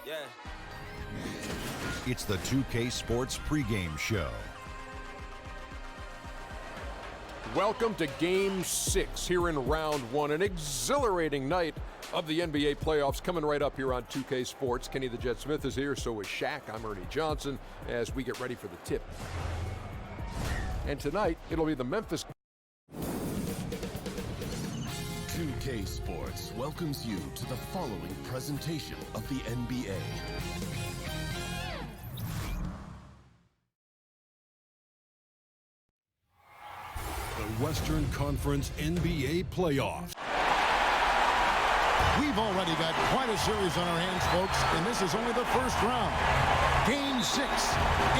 Yeah. It's the 2K Sports pregame show. Welcome to Game 6 here in Round 1. An exhilarating night of the NBA playoffs coming right up here on 2K Sports. Kenny the Jet Smith is here, so is Shaq. I'm Ernie Johnson as we get ready for the tip. And tonight, it'll be the Memphis. 2K Sports welcomes you to the following presentation of the NBA. The Western Conference NBA playoffs. We've already got quite a series on our hands, folks, and this is only the first round. Game 6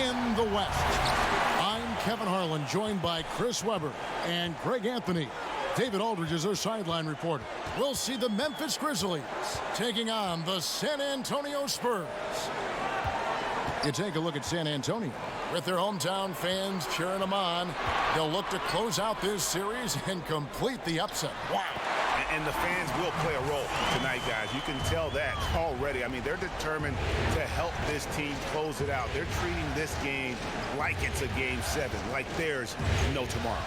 in the West. I'm Kevin Harlan, joined by Chris Webber and Greg Anthony. David Aldridge is our sideline reporter. We'll see the Memphis Grizzlies taking on the San Antonio Spurs. You take a look at San Antonio. With their hometown fans cheering them on, they'll look to close out this series and complete the upset. Wow. And the fans will play a role tonight, guys. You can tell that already. I mean, they're determined to help this team close it out. They're treating this game like it's a Game 7, like there's no tomorrow.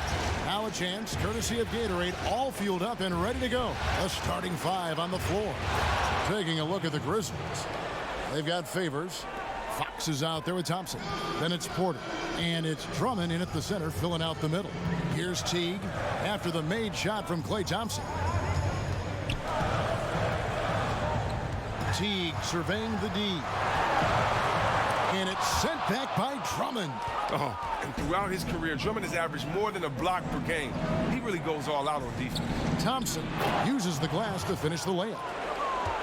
Now a chance, courtesy of Gatorade, all fueled up and ready to go. A starting 5 on the floor. Taking a look at the Grizzlies. They've got Favors. Fox is out there with Thompson. Then it's Porter. And it's Drummond in at the center, filling out the middle. Here's Teague after the made shot from Klay Thompson. Teague surveying the D. And it's sent back by Drummond. And throughout his career, Drummond has averaged more than a block per game. He really goes all out on defense. Thompson uses the glass to finish the layup.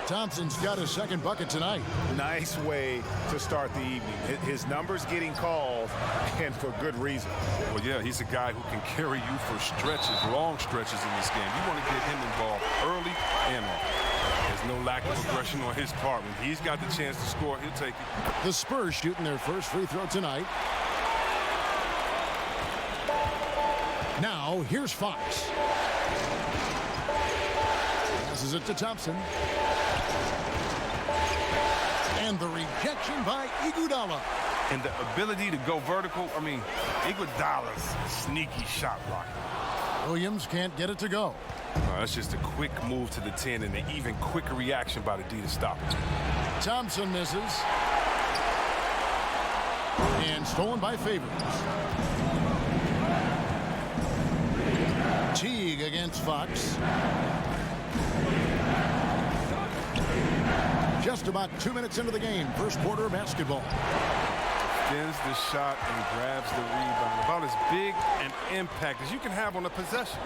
Thompson's got his second bucket tonight. Nice way to start the evening. His numbers getting called, and for good reason. Well, yeah, he's a guy who can carry you for stretches, long stretches in this game. You want to get him involved early and often. There's no lack of aggression on his part. When he's got the chance to score, he'll take it. The Spurs shooting their first free throw tonight. Now, here's Fox. Passes it to Thompson. And the rejection by Iguodala. And the ability to go vertical, I mean, Iguodala's a sneaky shot blocker. Williams can't get it to go. That's just a quick move to the 10 and an even quicker reaction by the D to stop it. Thompson misses. And stolen by Favors. Teague against Fox. Just about 2 minutes into the game. First quarter of basketball. Defends the shot and grabs the rebound. About as big an impact as you can have on a possession.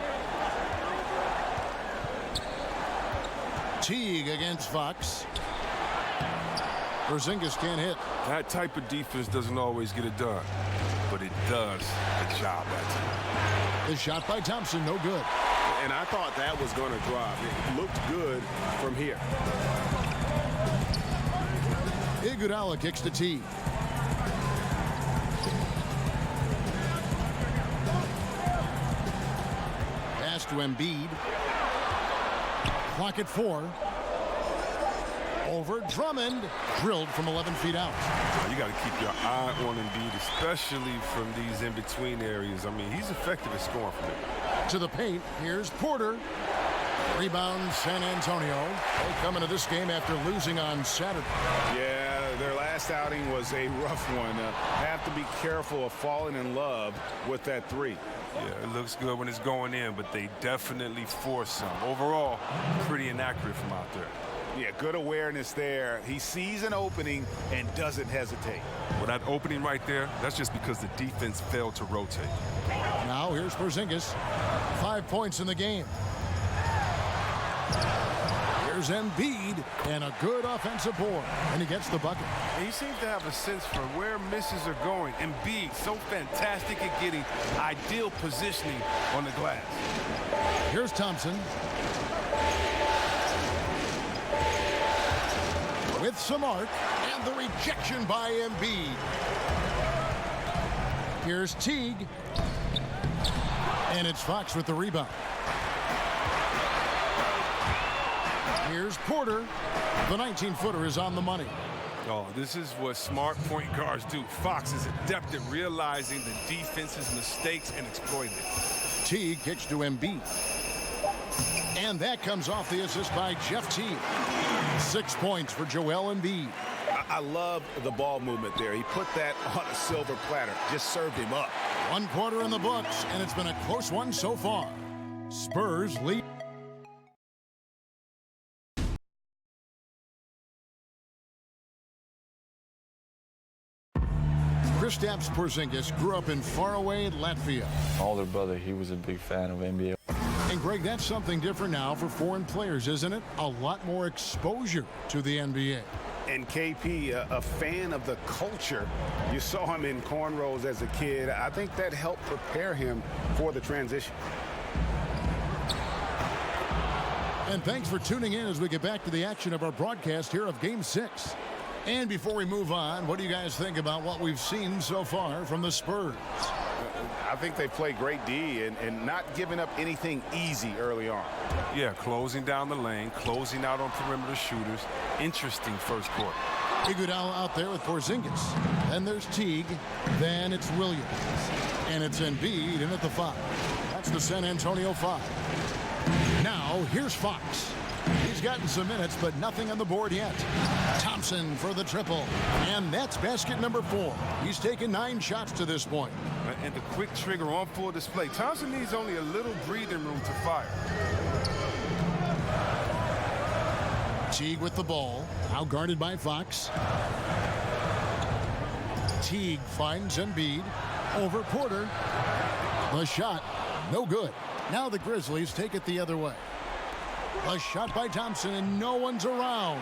Teague against Fox. Porzingis can't hit. That type of defense doesn't always get it done, but it does the job that time. The shot by Thompson, no good. And I thought that was going to drop. It looked good from here. Iguodala kicks to Teague. Pass to Embiid. Clock at 4. Over Drummond. Drilled from 11 feet out. You got to keep your eye on Embiid, especially from these in-between areas. I mean, he's effective at scoring from it. To the paint. Here's Porter. Rebound San Antonio. They come into this game after losing on Saturday. Yeah, their last outing was a rough one. Have to be careful of falling in love with that three. Yeah, it looks good when it's going in, but they definitely force some. Overall, pretty inaccurate from out there. Yeah, good awareness there. He sees an opening and doesn't hesitate. Well, that opening right there, that's just because the defense failed to rotate. Now here's Porzingis. 5 points in the game. Here's Embiid, and a good offensive board, and he gets the bucket. And he seems to have a sense for where misses are going. Embiid, so fantastic at getting ideal positioning on the glass. Here's Thompson. With some arc, and the rejection by Embiid. Here's Teague. And it's Fox with the rebound. Here's Porter. The 19-footer is on the money. Oh, this is what smart point guards do. Fox is adept at realizing the defense's mistakes and exploiting it. Teague kicks to Embiid. And that comes off the assist by Jeff Teague. 6 points for Joel Embiid. I love the ball movement there. He put that on a silver platter. Just served him up. 1 quarter in the books, and it's been a close one so far. Spurs lead. Kristaps Porzingis grew up in faraway Latvia. My older brother, he was a big fan of NBA. And Greg, that's something different now for foreign players, isn't it? A lot more exposure to the NBA. And KP, a fan of the culture. You saw him in cornrows as a kid. I think that helped prepare him for the transition. And thanks for tuning in as we get back to the action of our broadcast here of Game 6. And before we move on, what do you guys think about what we've seen so far from the Spurs? I think they play great D and not giving up anything easy early on. Yeah, closing down the lane, closing out on perimeter shooters. Interesting first quarter. Iguodala out there with Porzingis. Then there's Teague. Then it's Williams. And it's Embiid in at the 5. That's the San Antonio 5. Now, here's Fox. He's gotten some minutes, but nothing on the board yet. Thompson for the triple. And that's basket number 4. He's taken 9 shots to this point. And the quick trigger on full display. Thompson needs only a little breathing room to fire. Teague with the ball. Now guarded by Fox. Teague finds Embiid. Over Porter. The shot, no good. Now the Grizzlies take it the other way. A shot by Thompson, and no one's around.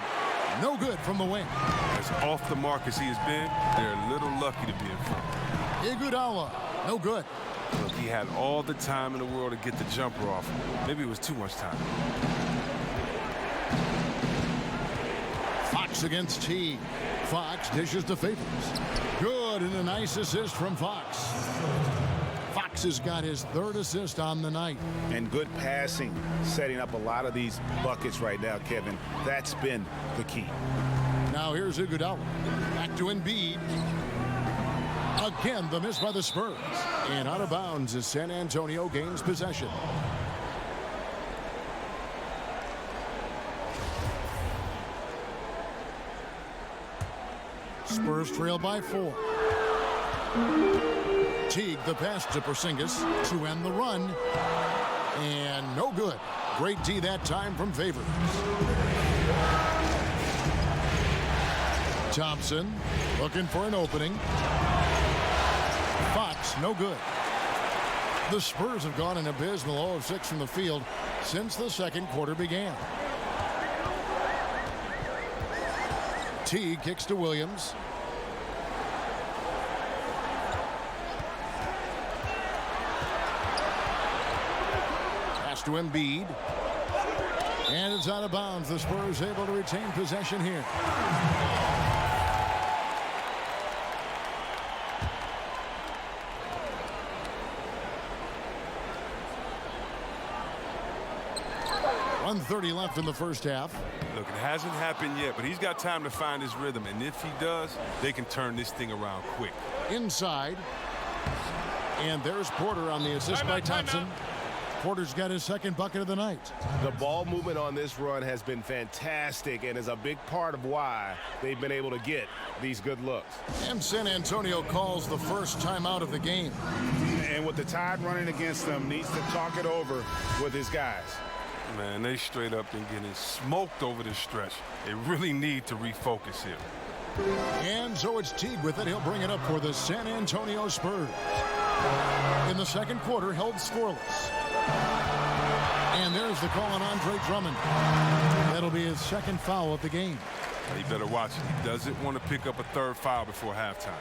No good from the wing. As off the mark as he has been, they're a little lucky to be in front. Iguodala, no good. Look, he had all the time in the world to get the jumper off. Maybe it was too much time. Fox against Teague. Fox dishes to Favors. Good, and a nice assist from Fox. Fox has got his 3rd assist on the night. And good passing, setting up a lot of these buckets right now, Kevin. That's been the key. Now here's Iguodala. Back to Embiid. Again, the miss by the Spurs. And out of bounds as San Antonio gains possession. Spurs trail by 4. Teague, the pass to Porzingis to end the run. And no good. Great D that time from Favors. Thompson looking for an opening. Fox, no good. The Spurs have gone an abysmal 0 of 6 from the field since the second quarter began. Teague kicks to Williams. Pass to Embiid. And it's out of bounds. The Spurs able to retain possession here. .130 left in the first half. Look, it hasn't happened yet, but he's got time to find his rhythm. And if he does, they can turn this thing around quick. Inside. And there's Porter on the assist by Thompson. Porter's got his 2nd bucket of the night. The ball movement on this run has been fantastic and is a big part of why they've been able to get these good looks. And San Antonio calls the first timeout of the game. And with the Tide running against them, needs to talk it over with his guys. Man, they straight up been getting smoked over this stretch. They really need to refocus here. And so it's Teague with it. He'll bring it up for the San Antonio Spurs. In the second quarter, held scoreless. And there's the call on Andre Drummond. That'll be his 2nd foul of the game. He better watch it. He doesn't want to pick up a 3rd foul before halftime.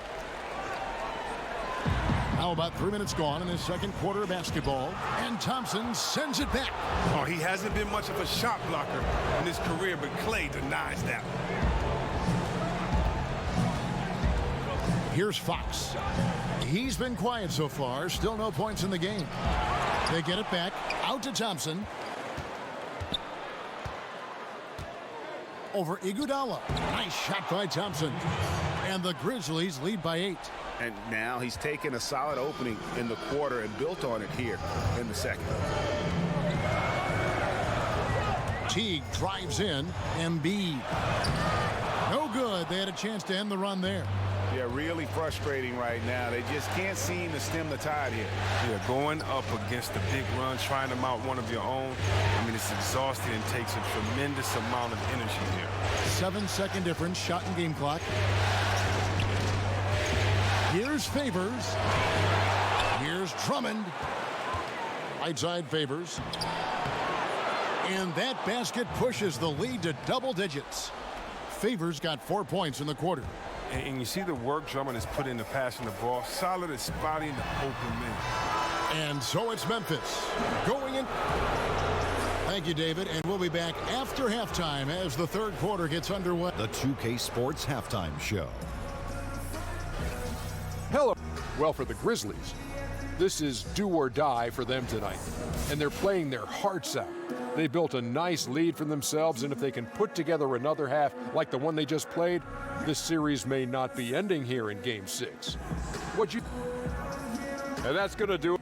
Now about 3 minutes gone in his second quarter of basketball. And Thompson sends it back. Oh, he hasn't been much of a shot blocker in his career, but Clay denies that. Here's Fox. He's been quiet so far. Still no points in the game. They get it back. Out to Thompson. over Iguodala. Nice shot by Thompson. And the Grizzlies lead by 8. And now he's taken a solid opening in the quarter and built on it here in the second. Teague drives in. Embiid. No good. They had a chance to end the run there. Yeah, really frustrating right now. They just can't seem to stem the tide here. Yeah, going up against the big run, trying to mount one of your own. I mean, it's exhausting and takes a tremendous amount of energy here. 7-second difference, shot and game clock. Here's Favors. Here's Drummond. Right side Favors. And that basket pushes the lead to double digits. Favors got 4 points in the quarter. And you see the work Drummond has put into passing the ball. Solid at spotting the open man. And so it's Memphis going in. Thank you, David. And we'll be back after halftime as the third quarter gets underway. The 2K Sports Halftime Show. Hello. Well, for the Grizzlies, this is do or die for them tonight. And they're playing their hearts out. They built a nice lead for themselves, and if they can put together another half like the one they just played, this series may not be ending here in Game 6. And that's going to do it.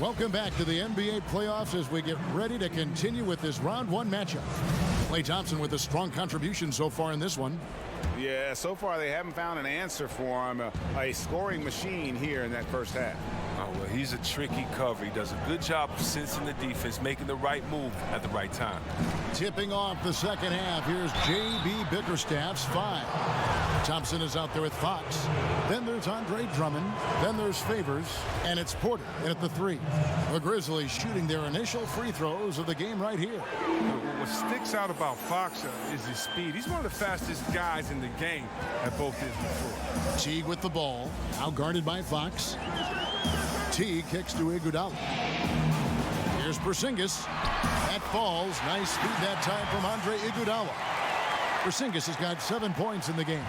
Welcome back to the NBA playoffs as we get ready to continue with this round 1 matchup. Klay Thompson with a strong contribution so far in this one. Yeah, so far they haven't found an answer for him. A scoring machine here in that first half. Oh, well, he's a tricky cover. He does a good job of sensing the defense, making the right move at the right time. Tipping off the second half, here's J.B. Bickerstaff's 5. Thompson is out there with Fox. Then there's Andre Drummond. Then there's Favors. And it's Porter in at the 3. The Grizzlies shooting their initial free throws of the game right here. What sticks out about Fox is his speed. He's one of the fastest guys in the game at both ends of the floor. Teague with the ball. Now guarded by Fox. Teague kicks to Iguodala. Here's Porzingis. That falls. Nice speed that time from Andre Iguodala. Porzingis has got 7 points in the game.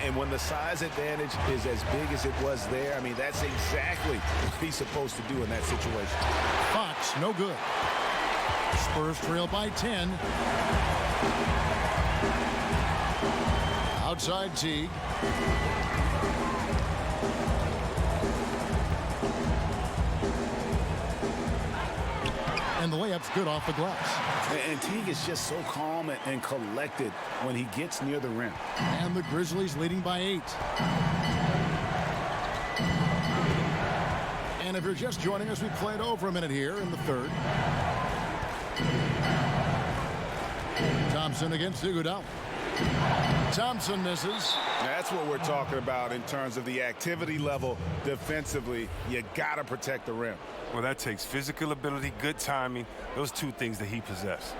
And when the size advantage is as big as it was there, I mean, that's exactly what he's supposed to do in that situation. Fox, no good. Spurs trail by 10. Outside Teague. And the layup's good off the glass. And Teague is just so calm and collected when he gets near the rim. And the Grizzlies leading by 8. And if you're just joining us, we played over a minute here in the third. Thompson against Iguodala. Thompson misses. That's what we're talking about in terms of the activity level defensively. You got to protect the rim. Well, that takes physical ability, good timing, those two things that he possesses.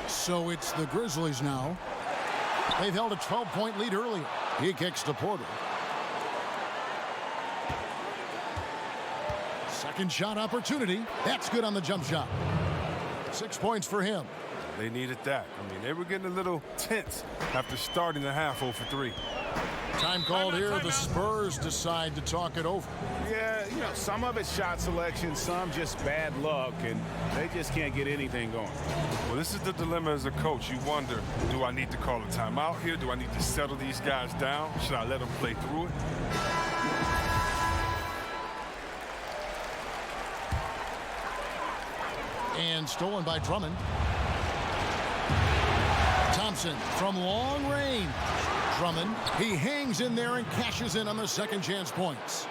So it's the Grizzlies now. They've held a 12-point lead earlier. He kicks to Porter. Second shot opportunity. That's good on the jump shot. 6 points for him. They needed that. I mean, they were getting a little tense after starting the half 0 for 3. Time called here. The Spurs decide to talk it over. Yeah, you know, some of it's shot selection, some just bad luck, and they just can't get anything going. Well, this is the dilemma as a coach. You wonder, do I need to call a timeout here? Do I need to settle these guys down? Should I let them play through it? And stolen by Drummond. Thompson from long range. Drummond, he hangs in there and cashes in on the second chance points.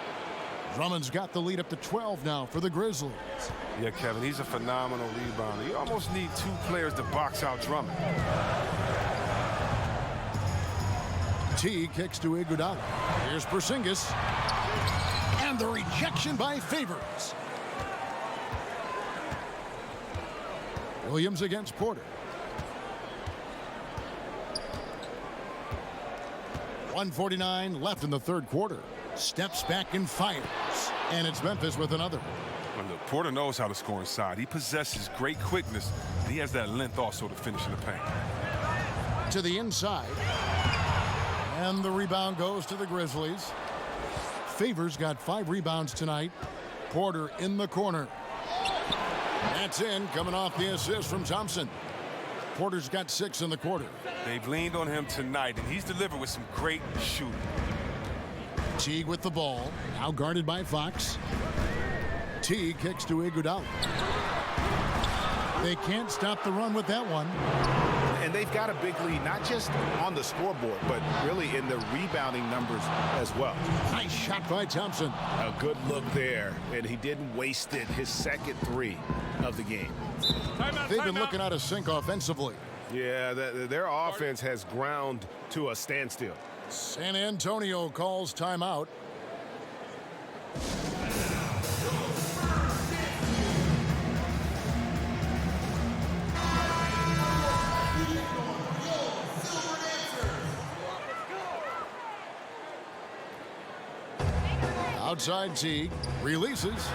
Drummond's got the lead up to 12 now for the Grizzlies. Yeah, Kevin, he's a phenomenal rebounder. You almost need 2 players to box out Drummond. T kicks to Iguodala. Here's Porzingis. And the rejection by Favors. Williams against Porter. 1:49 left in the third quarter. Steps back and fires. And it's Memphis with another. Well, look, Porter knows how to score inside. He possesses great quickness, and he has that length also to finish in the paint. To the inside. And the rebound goes to the Grizzlies. Favors got 5 rebounds tonight. Porter in the corner. That's in, coming off the assist from Thompson. Porter's got 6 in the quarter. They've leaned on him tonight, and he's delivered with some great shooting. Teague with the ball, now guarded by Fox. Teague kicks to Iguodala. They can't stop the run with that one. And they've got a big lead, not just on the scoreboard, but really in the rebounding numbers as well. Nice shot by Thompson. A good look there, and he didn't waste it. His second 3 of the game. They've been looking out of sync offensively. Yeah, their offense has ground to a standstill. San Antonio calls timeout. Outside Teague, releases,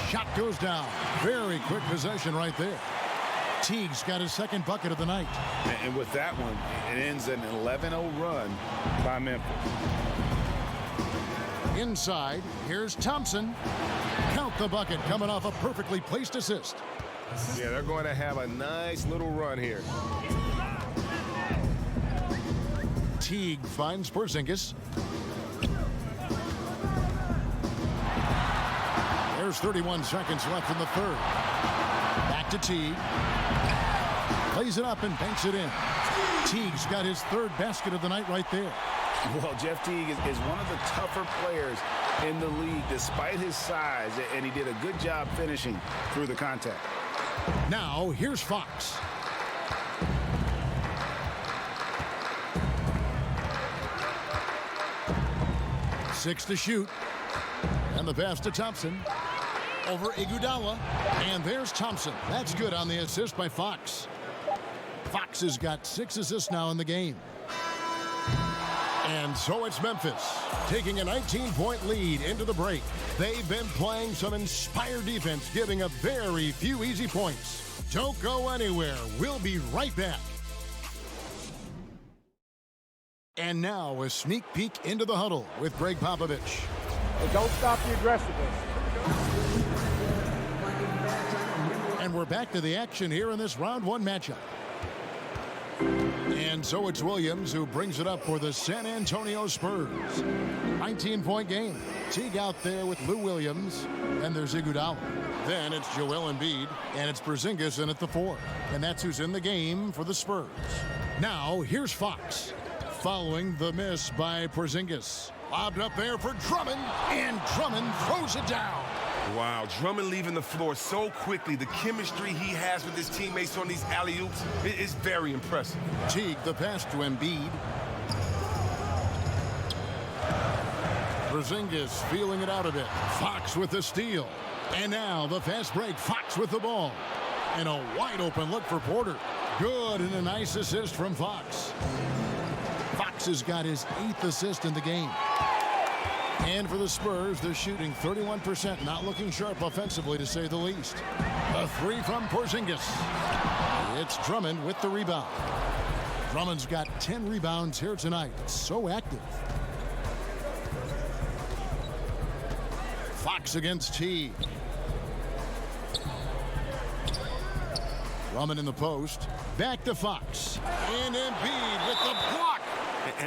shot goes down. Very quick possession right there. Teague's got his second bucket of the night. And with that one, it ends an 11-0 run by Memphis. Inside, here's Thompson. Count the bucket, coming off a perfectly placed assist. Yeah, they're going to have a nice little run here. Teague finds Porzingis. There's 31 seconds left in the third. Back to Teague. Plays it up and banks it in. Teague's got his 3rd basket of the night right there. Well, Jeff Teague is one of the tougher players in the league despite his size, and he did a good job finishing through the contact. Now, here's Fox. Six to shoot. And the pass to Thompson. Over Iguodala. And there's Thompson. That's good on the assist by Fox. Fox has got 6 assists now in the game. And so it's Memphis taking a 19-point lead into the break. They've been playing some inspired defense, giving up very few easy points. Don't go anywhere. We'll be right back. And now a sneak peek into the huddle with Greg Popovich. Hey, don't stop the aggressiveness. And we're back to the action here in this round 1 matchup. And so it's Williams who brings it up for the San Antonio Spurs. 19-point game. Teague out there with Lou Williams. And there's Iguodala. Then it's Joel Embiid. And it's Porzingis in at the 4. And that's who's in the game for the Spurs. Now, here's Fox. Following the miss by Porzingis. Lobbed up there for Drummond. And Drummond throws it down. Wow, Drummond leaving the floor so quickly. The chemistry he has with his teammates on these alley-oops is very impressive. Teague the pass to Embiid. Porzingis feeling it out a bit. Fox with the steal. And now the fast break. Fox with the ball. And a wide open look for Porter. Good, and a nice assist from Fox. Fox has got his 8th assist in the game. And for the Spurs, they're shooting 31%, not looking sharp offensively, to say the least. A 3 from Porzingis. It's Drummond with the rebound. Drummond's got 10 rebounds here tonight. So active. Fox against Teague. Drummond in the post. Back to Fox. And Embiid with the block.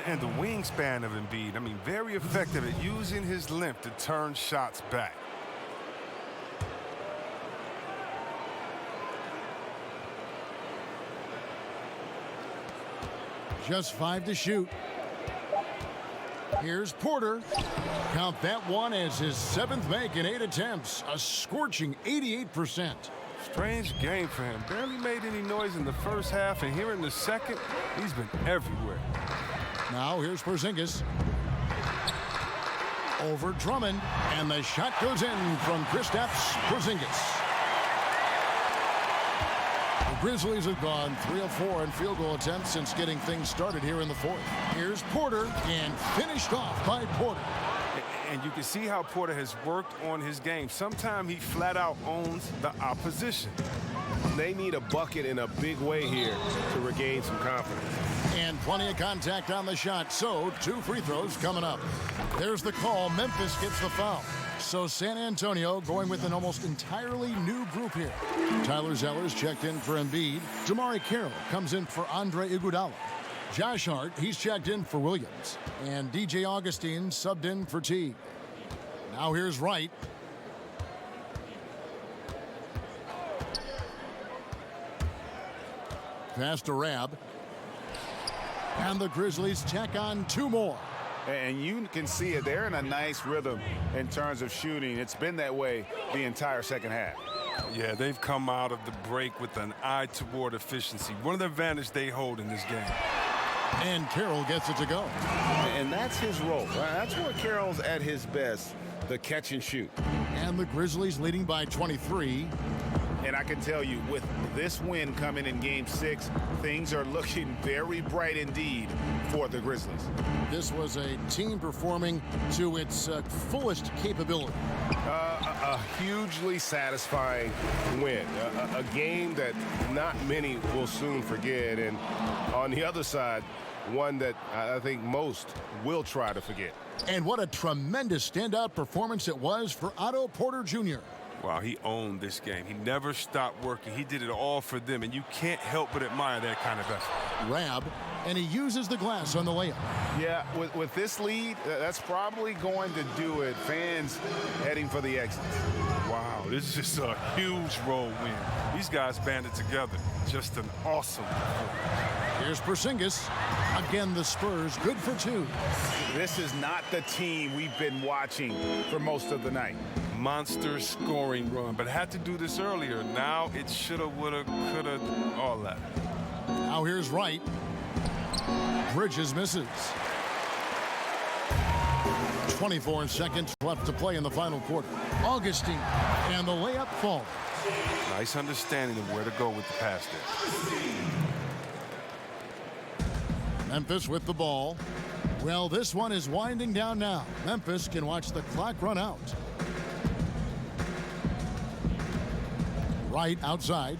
And the wingspan of Embiid, I mean, very effective at using his length to turn shots back. Just 5 to shoot. Here's Porter. Count that one as his 7th make in 8 attempts. A scorching 88%. Strange game for him. Barely made any noise in the first half, and here in the second, he's been everywhere. Now here's Porzingis. Over Drummond, and the shot goes in from Kristaps Porzingis. The Grizzlies have gone 3 of 4 in field goal attempts since getting things started here in the 4th. Here's Porter, and finished off by Porter. And you can see how Porter has worked on his game. Sometimes he flat out owns the opposition. They need a bucket in a big way here to regain some confidence. And Plenty of contact on the shot, so 2 free throws coming up. There's the call. Memphis gets the foul. So San Antonio going with an almost entirely new group here. Tyler Zeller's checked in for Embiid. Damari Carroll comes in for Andre Iguodala. Josh Hart, he's checked in for Williams. And DJ Augustine subbed in for Teague. Now here's Wright. Pass to Rab. And the Grizzlies check on 2 more. And you can see it. They're in a nice rhythm in terms of shooting. It's been that way the entire second half. Yeah, they've come out of the break with an eye toward efficiency. One of the advantages they hold in this game. And Carroll gets it to go. And that's his role. That's where Carroll's at his best, the catch and shoot. And the Grizzlies leading by 23. And I can tell you, with this win coming in Game 6, things are looking very bright indeed for the Grizzlies. This was a team performing to its fullest capability. A hugely satisfying win. A game that not many will soon forget. And on the other side, one that I think most will try to forget. And what a tremendous standout performance it was for Otto Porter Jr. Wow, he owned this game. He never stopped working. He did it all for them, and you can't help but admire that kind of effort. Rab, and he uses the glass on the layup. Yeah, with this lead, that's probably going to do it. Fans heading for the exit. Wow, this is just a huge road win. These guys banded together. Just an awesome performance. Here's Porzingis. Again, the Spurs good for 2. This is not the team we've been watching for most of the night. Monster scoring run, but had to do this earlier. Now it shoulda, woulda, coulda, all that. Now here's Wright. Bridges misses. 24 seconds left to play in the final quarter. Augustine, and the layup falls. Nice understanding of where to go with the pass there. Memphis with the ball. Well, this one is winding down now. Memphis can watch the clock run out. Right outside.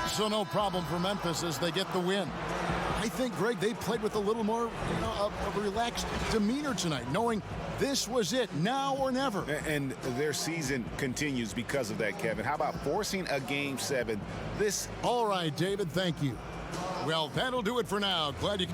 So no problem for Memphis as they get the win. I think, Greg, they played with a little more of a relaxed demeanor tonight, knowing this was it, now or never. And their season continues because of that, Kevin. How about forcing a Game 7? All right, David, thank you. Well, that'll do it for now. Glad you...